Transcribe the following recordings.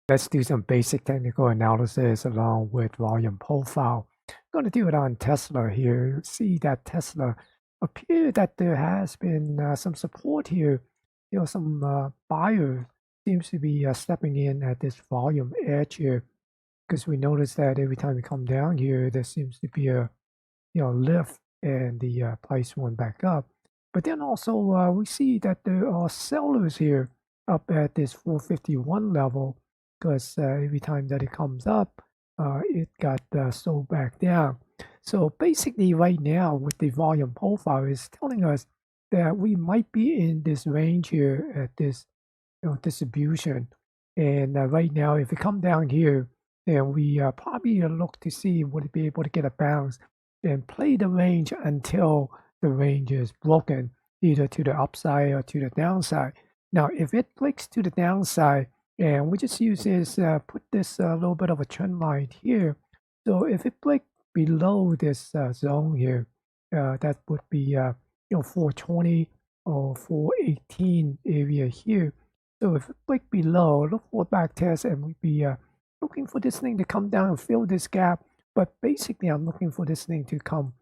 Let's do some basic technical analysis along with volume profile. I'm going to do it on Tesla here. See that Tesla appear that there has been some support here. Some buyer seems to be stepping in at this volume edge here because we notice that every time we come down here, there seems to be a lift and the price went back up. But then also we see that there are sellers here up at this 451 level because every time that it comes up, it got sold back down. So basically right now with the volume profile is telling us that we might be in this range here at this distribution. And right now, if we come down here, then we probably look to see would it be able to get a bounce and play the range until the range is broken, either to the upside or to the downside. Now, if it breaks to the downside, and we just use this, put this little bit of a trend line here. So if it breaks below this zone here, that would be 420 or 418 area here. So if it break below, look for a back test, and we'd be looking for this thing to come down and fill this gap. But basically, I'm looking for this thing to come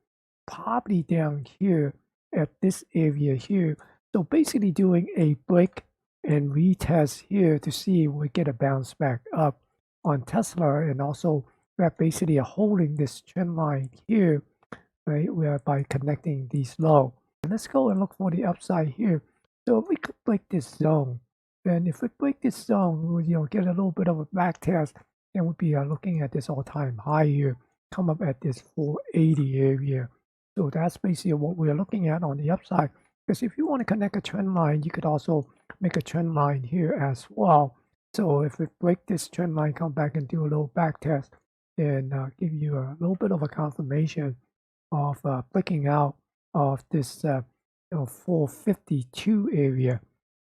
probably down here at this area here. So basically doing a break and retest here to see if we get a bounce back up on Tesla, and also we're basically holding this trend line here, right? We are by connecting these low. And let's go and look for the upside here. So if we could break this zone, and if we break this zone, we'll get a little bit of a back test, and we'll be looking at this all-time high here, come up at this 480 area. So that's basically what we're looking at on the upside. Because if you want to connect a trend line, you could also make a trend line here as well. So if we break this trend line, come back and do a little back test, then give you a little bit of a confirmation of breaking out of this 452 area.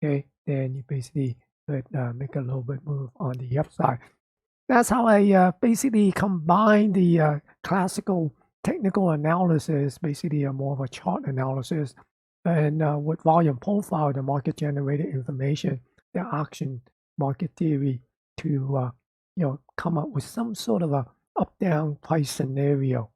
Okay, then you basically could make a little bit move on the upside. That's how I basically combine the classical technical analysis, basically more of a chart analysis, and with volume profile, the market generated information, the auction market theory to come up with some sort of a up-down price scenario.